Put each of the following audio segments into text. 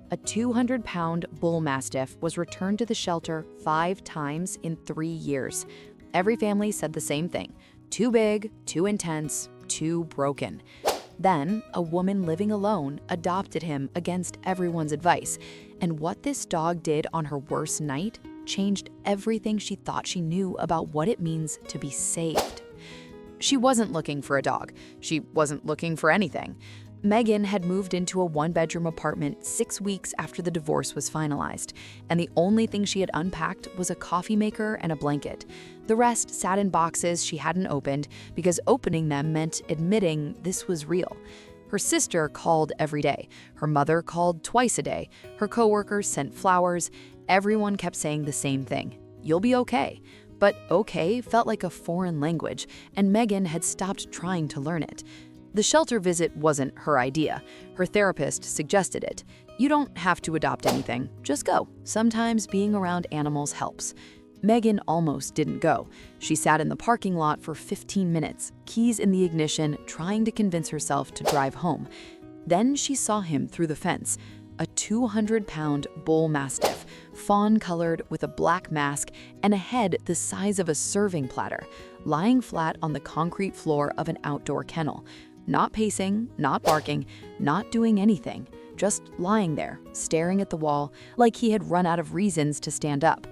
A 200-pound bull mastiff was returned to the shelter 5 times in 3 years. Every family said the same thing: too big, too intense, too broken. Then, a woman living alone adopted him against everyone's advice, and what this dog did on her worst night changed everything she thought she knew about what it means to be saved. She wasn't looking for a dog. She wasn't looking for anything. Megan had moved into a one-bedroom apartment 6 weeks after the divorce was finalized, and the only thing she had unpacked was a coffee maker and a blanket. The rest sat in boxes she hadn't opened, because opening them meant admitting this was real. Her sister called every day. Her mother called twice a day. Her coworkers sent flowers. Everyone kept saying the same thing: "You'll be okay." But okay felt like a foreign language, and Megan had stopped trying to learn it. The shelter visit wasn't her idea. Her therapist suggested it. You don't have to adopt anything, just go. Sometimes being around animals helps. Megan almost didn't go. She sat in the parking lot for 15 minutes, keys in the ignition, trying to convince herself to drive home. Then she saw him through the fence. A 200-pound bull mastiff, fawn-colored with a black mask and a head the size of a serving platter, lying flat on the concrete floor of an outdoor kennel. Not pacing, not barking, not doing anything, just lying there, staring at the wall, like he had run out of reasons to stand up.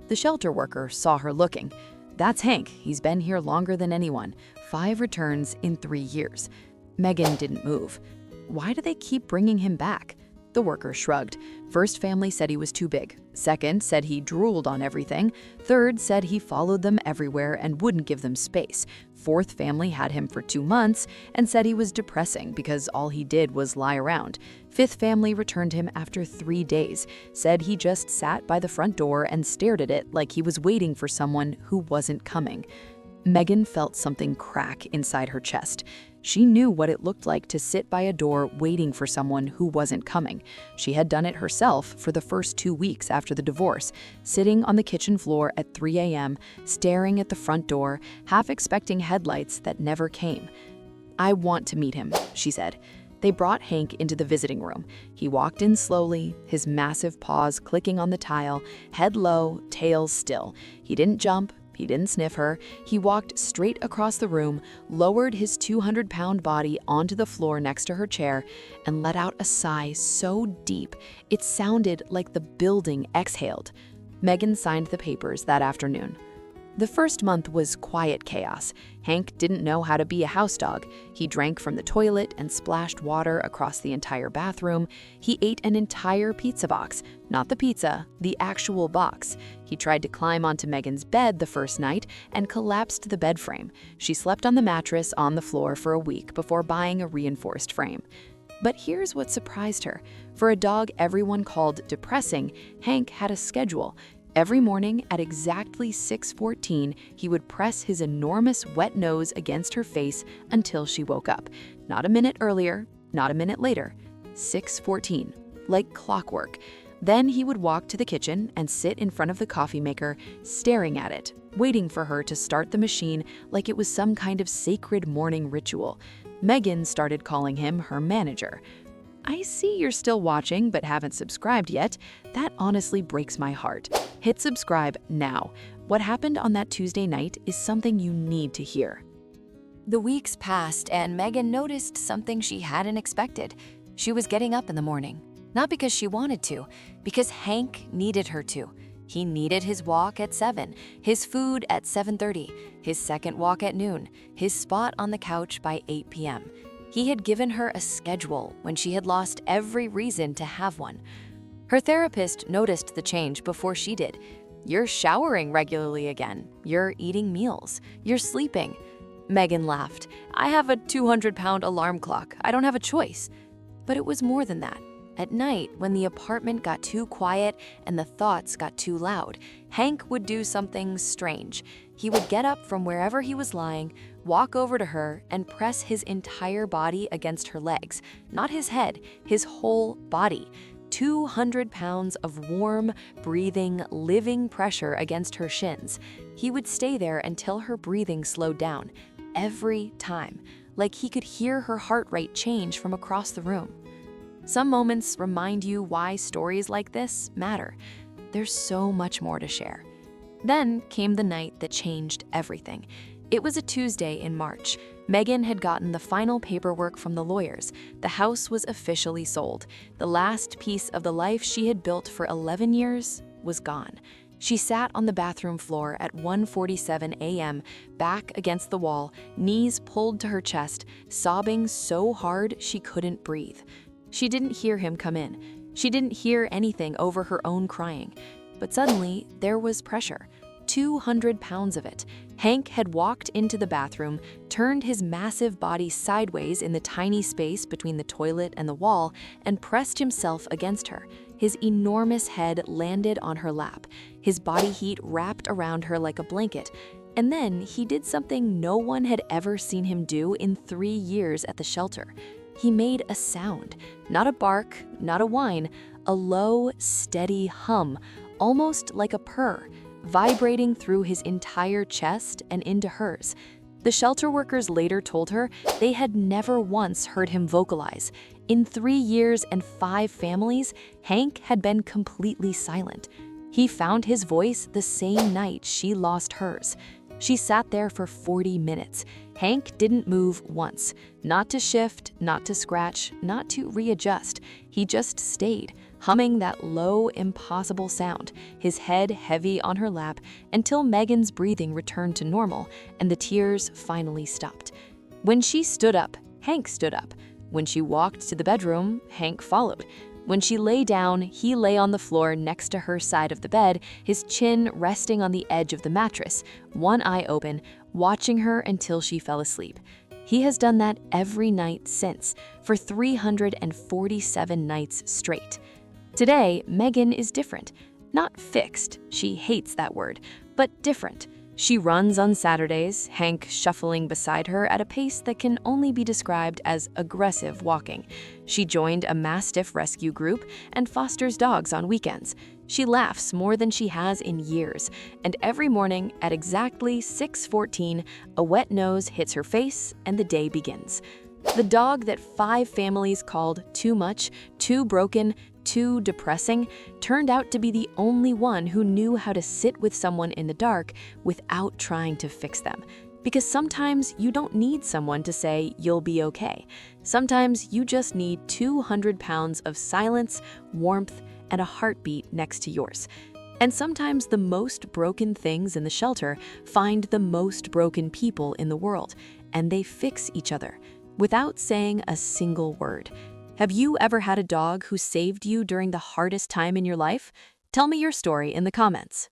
The shelter worker saw her looking. "That's Hank. He's been here longer than anyone. 5 returns in 3 years." Megan didn't move. Why do they keep bringing him back? The worker shrugged. First family said he was too big. Second said he drooled on everything. Third said he followed them everywhere and wouldn't give them space. Fourth family had him for 2 months and said he was depressing because all he did was lie around. Fifth family returned him after 3 days, said he just sat by the front door and stared at it like he was waiting for someone who wasn't coming. Megan felt something crack inside her chest. She knew what it looked like to sit by a door waiting for someone who wasn't coming. She had done it herself for the first 2 weeks after the divorce, sitting on the kitchen floor at 3 a.m., staring at the front door, half expecting headlights that never came. "I want to meet him," she said. They brought Hank into the visiting room. He walked in slowly, his massive paws clicking on the tile, head low, tail still. He didn't jump. He didn't sniff her. He walked straight across the room, lowered his 200-pound body onto the floor next to her chair, and let out a sigh so deep it sounded like the building exhaled. Megan signed the papers that afternoon. The first month was quiet chaos. Hank didn't know how to be a house dog. He drank from the toilet and splashed water across the entire bathroom. He ate an entire pizza box. Not the pizza, the actual box. He tried to climb onto Megan's bed the first night and collapsed the bed frame. She slept on the mattress on the floor for a week before buying a reinforced frame. But here's what surprised her. For a dog everyone called depressing, Hank had a schedule. Every morning at exactly 6:14, he would press his enormous wet nose against her face until she woke up. Not a minute earlier, not a minute later. 6:14, like clockwork. Then he would walk to the kitchen and sit in front of the coffee maker, staring at it, waiting for her to start the machine like it was some kind of sacred morning ritual. Megan started calling him her manager. "I see you're still watching but haven't subscribed yet. That honestly breaks my heart. Hit subscribe now. What happened on that Tuesday night is something you need to hear." The weeks passed and Megan noticed something she hadn't expected. She was getting up in the morning. Not because she wanted to, because Hank needed her to. He needed his walk at 7, his food at 7:30, his second walk at noon, his spot on the couch by 8 p.m. He had given her a schedule when she had lost every reason to have one. Her therapist noticed the change before she did. "You're showering regularly again. You're eating meals. You're sleeping." Megan laughed. "I have a 200-pound alarm clock. I don't have a choice." But it was more than that. At night, when the apartment got too quiet and the thoughts got too loud, Hank would do something strange. He would get up from wherever he was lying, walk over to her, and press his entire body against her legs. Not his head, his whole body. 200 pounds of warm, breathing, living pressure against her shins. He would stay there until her breathing slowed down. Every time. Like he could hear her heart rate change from across the room. Some moments remind you why stories like this matter. There's so much more to share. Then came the night that changed everything. It was a Tuesday in March. Megan had gotten the final paperwork from the lawyers. The house was officially sold. The last piece of the life she had built for 11 years was gone. She sat on the bathroom floor at 1:47 a.m., back against the wall, knees pulled to her chest, sobbing so hard she couldn't breathe. She didn't hear him come in. She didn't hear anything over her own crying. But suddenly, there was pressure. 200 pounds of it. Hank had walked into the bathroom, turned his massive body sideways in the tiny space between the toilet and the wall, and pressed himself against her. His enormous head landed on her lap. His body heat wrapped around her like a blanket. And then he did something no one had ever seen him do in 3 years at the shelter. He made a sound, not a bark, not a whine, a low, steady hum, almost like a purr, vibrating through his entire chest and into hers. The shelter workers later told her they had never once heard him vocalize. In 3 years and 5 families, Hank had been completely silent. He found his voice the same night she lost hers. She sat there for 40 minutes. Hank didn't move once, not to shift, not to scratch, not to readjust. He just stayed, humming that low, impossible sound, his head heavy on her lap, until Megan's breathing returned to normal and the tears finally stopped. When she stood up, Hank stood up. When she walked to the bedroom, Hank followed. When she lay down, he lay on the floor next to her side of the bed, his chin resting on the edge of the mattress, one eye open, watching her until she fell asleep. He has done that every night since, for 347 nights straight. Today, Megan is different. Not fixed, she hates that word, but different. She runs on Saturdays, Hank shuffling beside her at a pace that can only be described as aggressive walking. She joined a mastiff rescue group and fosters dogs on weekends. She laughs more than she has in years, and every morning at exactly 6:14, a wet nose hits her face and the day begins. The dog that 5 families called too much, too broken, too depressing, turned out to be the only one who knew how to sit with someone in the dark without trying to fix them. Because sometimes you don't need someone to say you'll be okay. Sometimes you just need 200 pounds of silence, warmth, and a heartbeat next to yours. And sometimes the most broken things in the shelter find the most broken people in the world, and they fix each other without saying a single word. Have you ever had a dog who saved you during the hardest time in your life? Tell me your story in the comments.